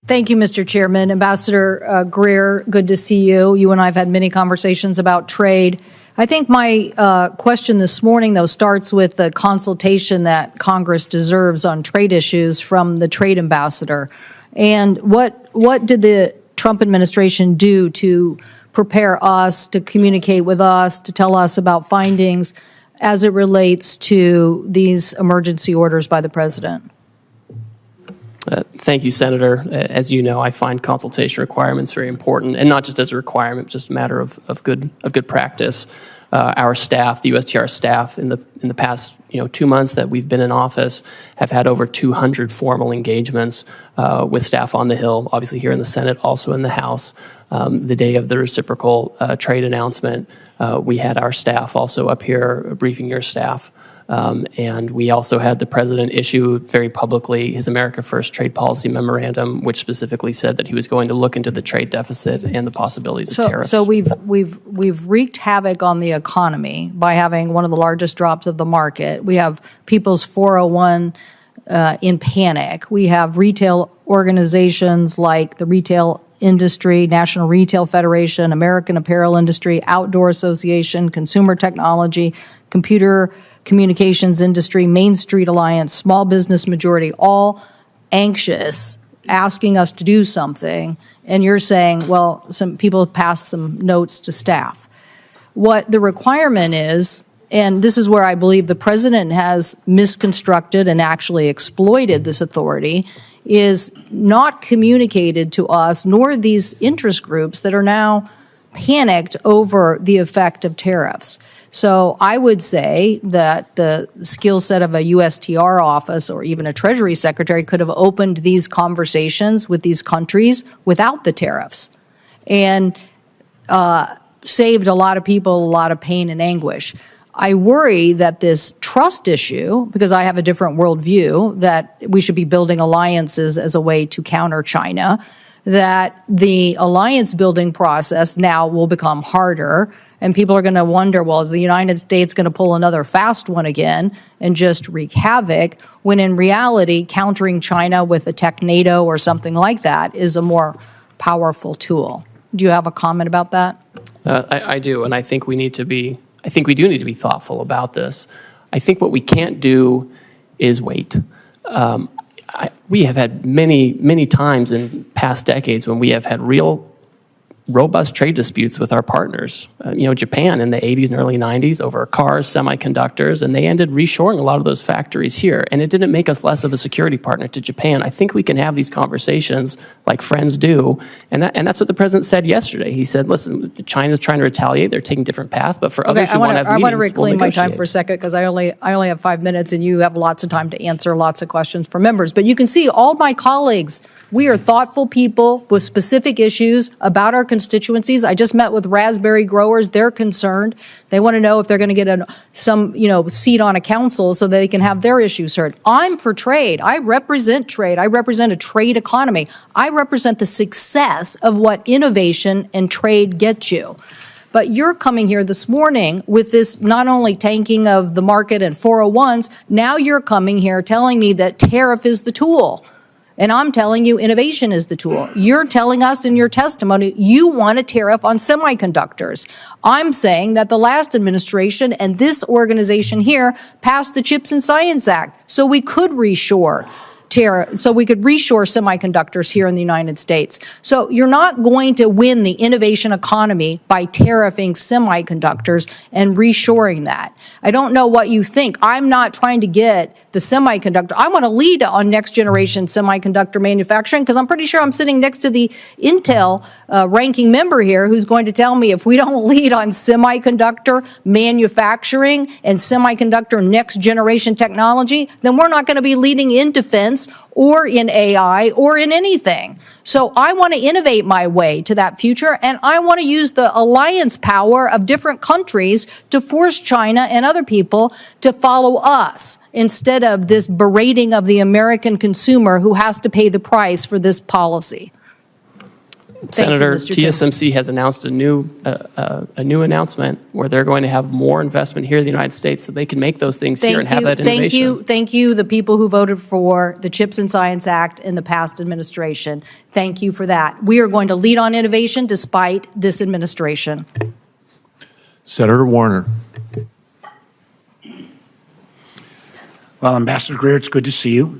Thank you, Mr. Chairman. Ambassador Greer, good to see you. You and I have had many conversations about trade. I think my question this morning, though, starts with the consultation that Congress deserves on trade issues from the trade ambassador. And what did the Trump administration do to prepare us, to communicate with us, to tell us about findings as it relates to these emergency orders by the president? Thank you, Senator. As you know, I find consultation requirements very important, and not just as a requirement, just a matter of good practice. Our staff, the USTR staff, in the past 2 months that we've been in office, have had over 200 formal engagements with staff on the Hill, obviously here in the Senate, also in the House. The day of the reciprocal trade announcement, we had our staff also up here briefing your staff. And we also had the president issue very publicly his America First trade policy memorandum, which specifically said that he was going to look into the trade deficit and the possibilities of tariffs. So we've wreaked havoc on the economy by having one of the largest drops of the market. We have people's 401 in panic. We have retail organizations like the Retail Industry, National Retail Federation, American Apparel Industry, Outdoor Association, Consumer Technology, Computer Communications Industry, Main Street Alliance, Small Business Majority, all anxious, asking us to do something. And you're saying, well, some people passed some notes to staff. What the requirement is, and this is where I believe the president has misconstructed and actually exploited this authority, is not communicated to us, nor these interest groups that are now panicked over the effect of tariffs. So I would say that the skill set of a USTR office or even a Treasury Secretary could have opened these conversations with these countries without the tariffs and saved a lot of people a lot of pain and anguish. I worry that this trust issue, because I have a different worldview, that we should be building alliances as a way to counter China, that the alliance building process now will become harder. And people are going to wonder, well, is the United States going to pull another fast one again and just wreak havoc, when in reality, countering China with a tech NATO or something like that is a more powerful tool? Do you have a comment about that? I do, and I think we do need to be thoughtful about this. I think what we can't do is wait. We have had many times in past decades when we have had real robust trade disputes with our partners. Japan in the 80s and early 90s over cars, semiconductors, and they ended reshoring a lot of those factories here. And it didn't make us less of a security partner to Japan. I think we can have these conversations like friends do. And that's what the president said yesterday. He said, listen, China's trying to retaliate. They're taking a different path. But for others who want to have meetings, I want to reclaim my time for a second because I only have 5 minutes and you have lots of time to answer lots of questions for members. But you can see all my colleagues, we are thoughtful people with specific issues about our constituencies. I just met with raspberry growers. They're concerned. They want to know if they're going to get some seat on a council so they can have their issues heard. I'm for trade. I represent trade. I represent a trade economy. I represent the success of what innovation and trade get you. But you're coming here this morning with this not only tanking of the market and 401s, now you're coming here telling me that tariff is the tool. And I'm telling you innovation is the tool. You're telling us in your testimony you want a tariff on semiconductors. I'm saying that the last administration and this organization here passed the Chips and Science Act so we could reshore semiconductors here in the United States. So you're not going to win the innovation economy by tariffing semiconductors and reshoring that. I don't know what you think. I'm not trying to get the semiconductor. I want to lead on next generation semiconductor manufacturing because I'm pretty sure I'm sitting next to the Intel ranking member here who's going to tell me if we don't lead on semiconductor manufacturing and semiconductor next generation technology, then we're not going to be leading in defense or in AI or in anything. So I want to innovate my way to that future, and I want to use the alliance power of different countries to force China and other people to follow us instead of this berating of the American consumer who has to pay the price for this policy. Senator, Mr. Chairman. TSMC has announced a new announcement where they're going to have more investment here in the United States so they can make those things here and have that innovation. Thank you, the people who voted for the CHIPS and Science Act in the past administration. Thank you for that. We are going to lead on innovation despite this administration. Senator Warner. Well, Ambassador Greer, it's good to see you.